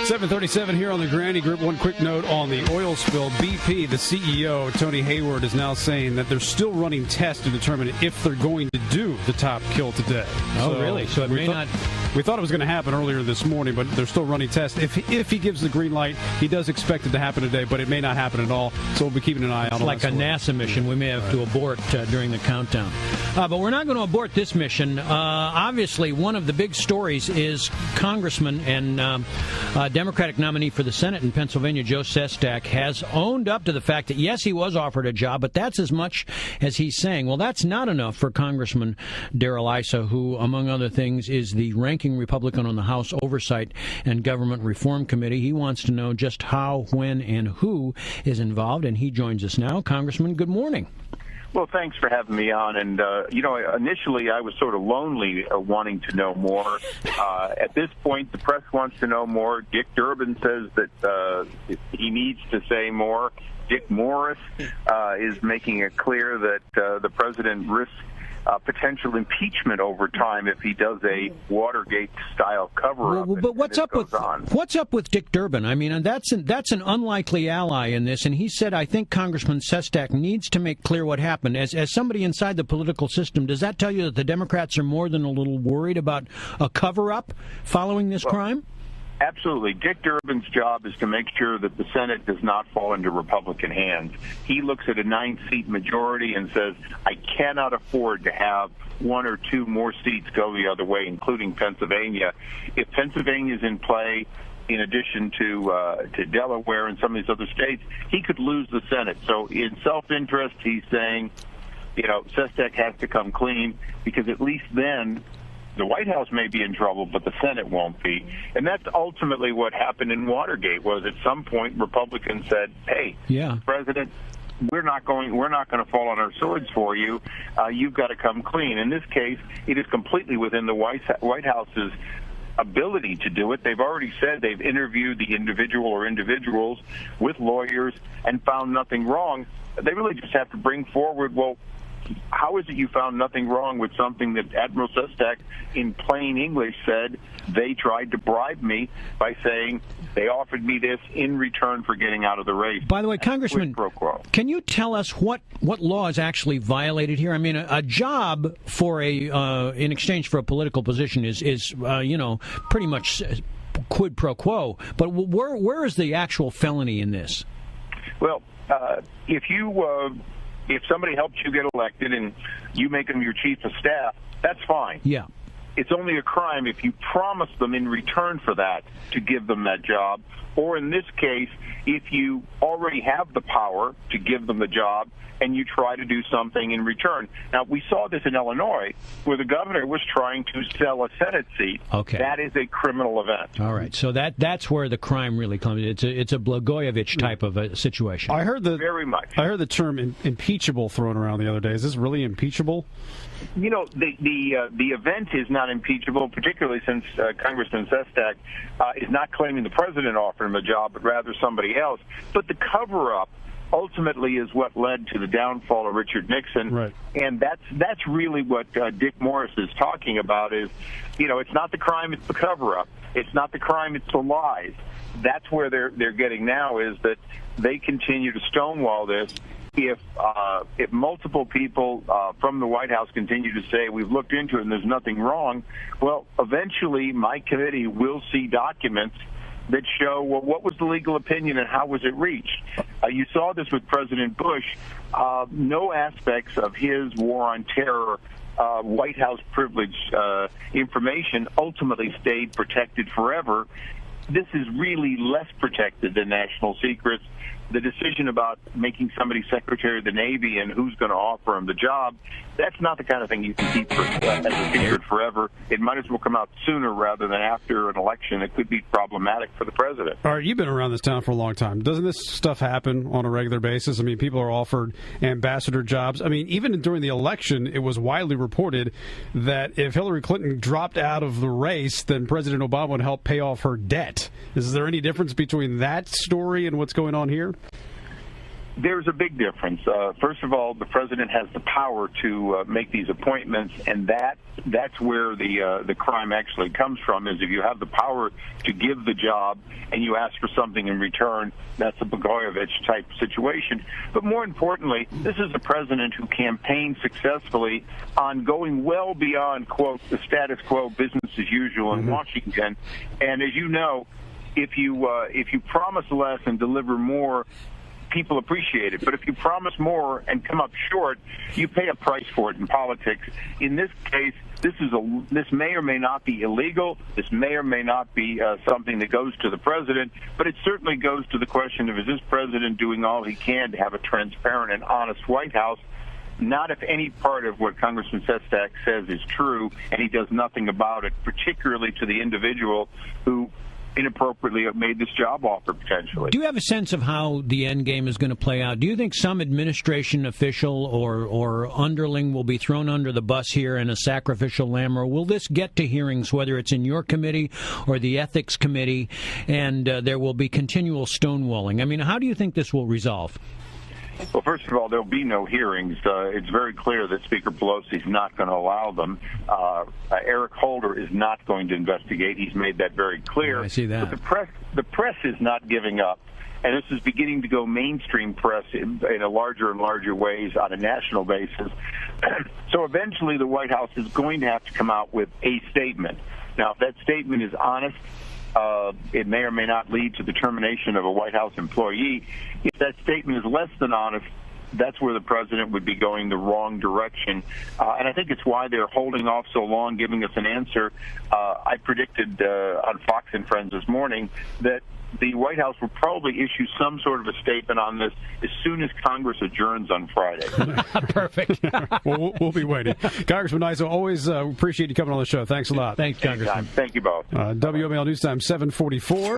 7:37 here on the Granny Group. One quick note on the oil spill. BP, the CEO, Tony Hayward, is now saying that they're still running tests to determine if they're going to do the top kill today. Oh, really? So it may not... We thought it was going to happen earlier this morning, but they're still running tests. If he gives the green light, he does expect it to happen today, but it may not happen at all, so we'll be keeping an eye out on it. Like a NASA mission. We may have to abort during the countdown. But we're not going to abort this mission. Obviously, one of the big stories is Congressman and Democratic nominee for the Senate in Pennsylvania, Joe Sestak, has owned up to the fact that, yes, he was offered a job, but that's as much as he's saying. Well, that's not enough for Congressman Darrell Issa, who, among other things, is the ranking Republican on the House Oversight and Government Reform Committee. He wants to know just how, when, and who is involved, and he joins us now. Congressman, good morning. Well, thanks for having me on. And, initially I was sort of lonely wanting to know more. At this point, the press wants to know more. Dick Durbin says that he needs to say more. Dick Morris is making it clear that the president risks potential impeachment over time if he does a Watergate-style cover-up. Well, but what's up with Dick Durbin? I mean, that's an unlikely ally in this, and he said, I think Congressman Sestak needs to make clear what happened. As somebody inside the political system, does that tell you that the Democrats are more than a little worried about a cover-up following this crime? Absolutely. Dick Durbin's job is to make sure that the Senate does not fall into Republican hands. He looks at a 9-seat majority and says, I cannot afford to have one or two more seats go the other way, including Pennsylvania. If Pennsylvania's in play, in addition to Delaware and some of these other states, he could lose the Senate. So in self-interest, he's saying, Sestak has to come clean, because at least then the White House may be in trouble, but the Senate won't be. And that's ultimately what happened in Watergate, was at some point Republicans said, hey, President, we're not going to fall on our swords for you. You've got to come clean. In this case, it is completely within the White House's ability to do it. They've already said they've interviewed the individual or individuals with lawyers and found nothing wrong. They really just have to bring forward, well, how is it you found nothing wrong with something that Admiral Sestak, in plain English, said they tried to bribe me by saying they offered me this in return for getting out of the race? By the way, Congressman, can you tell us what law is actually violated here? I mean, a job for in exchange for a political position is pretty much quid pro quo. But where is the actual felony in this? Well, if somebody helps you get elected and you make them your chief of staff, that's fine. Yeah. It's only a crime if you promise them in return for that to give them that job. Or in this case, if you already have the power to give them the job and you try to do something in return. Now, we saw this in Illinois where the governor was trying to sell a Senate seat. Okay. That is a criminal event. All right. So that's where the crime really comes. It's a Blagojevich type of a situation. Very much. I heard the term impeachable thrown around the other day. Is this really impeachable? The event is not impeachable, particularly since Congressman Sestak is not claiming the president offered him a job, but rather somebody else. But the cover-up ultimately is what led to the downfall of Richard Nixon. Right. And that's really what Dick Morris is talking about is, it's not the crime, it's the cover-up. It's not the crime, it's the lies. That's where they're getting now, is that they continue to stonewall this. If multiple people from the White House continue to say we've looked into it and there's nothing wrong, well, eventually my committee will see documents that show, well, what was the legal opinion and how was it reached? You saw this with President Bush. No aspects of his war on terror, White House privilege information ultimately stayed protected forever. This is really less protected than national secrets. The decision about making somebody Secretary of the Navy and who's going to offer him the job, that's not the kind of thing you can keep as a secret forever. It might as well come out sooner rather than after an election. It could be problematic for the president. All right, you've been around this town for a long time. Doesn't this stuff happen on a regular basis? I mean, people are offered ambassador jobs. I mean, even during the election, it was widely reported that if Hillary Clinton dropped out of the race, then President Obama would help pay off her debt. Is there any difference between that story and what's going on here? There's a big difference. First of all, the president has the power to make these appointments, and that's where the crime actually comes from, is if you have the power to give the job and you ask for something in return, that's a Blagojevich-type situation. But more importantly, this is a president who campaigned successfully on going well beyond, quote, the status quo, business as usual in Washington. And as you know, if you promise less and deliver more, people appreciate it. But if you promise more and come up short, you pay a price for it in politics. In this case, this may or may not be illegal. This may or may not be something that goes to the president, but it certainly goes to the question of, is this president doing all he can to have a transparent and honest White House? Not if any part of what Congressman Sestak says is true and he does nothing about it, particularly to the individual who inappropriately made this job offer, potentially. Do you have a sense of how the end game is going to play out? Do you think some administration official or underling will be thrown under the bus here in a sacrificial lamb, or will this get to hearings, whether it's in your committee or the ethics committee, and there will be continual stonewalling? I mean, how do you think this will resolve? Well, first of all, there'll be no hearings. It's very clear that Speaker Pelosi is not going to allow them. Eric Holder is not going to investigate. He's made that very clear. I see that. But the press is not giving up. And this is beginning to go mainstream press in a larger and larger ways on a national basis. So eventually the White House is going to have to come out with a statement. Now, if that statement is honest, it may or may not lead to the termination of a White House employee. If that statement is less than honest, that's where the president would be going the wrong direction. And I think it's why they're holding off so long giving us an answer. I predicted on Fox and Friends this morning that the White House will probably issue some sort of a statement on this as soon as Congress adjourns on Friday. Perfect. Well, we'll be waiting. Congressman Issa, always appreciate you coming on the show. Thanks a lot. Thanks, Congressman. Thank you both. WML News Time 7:44.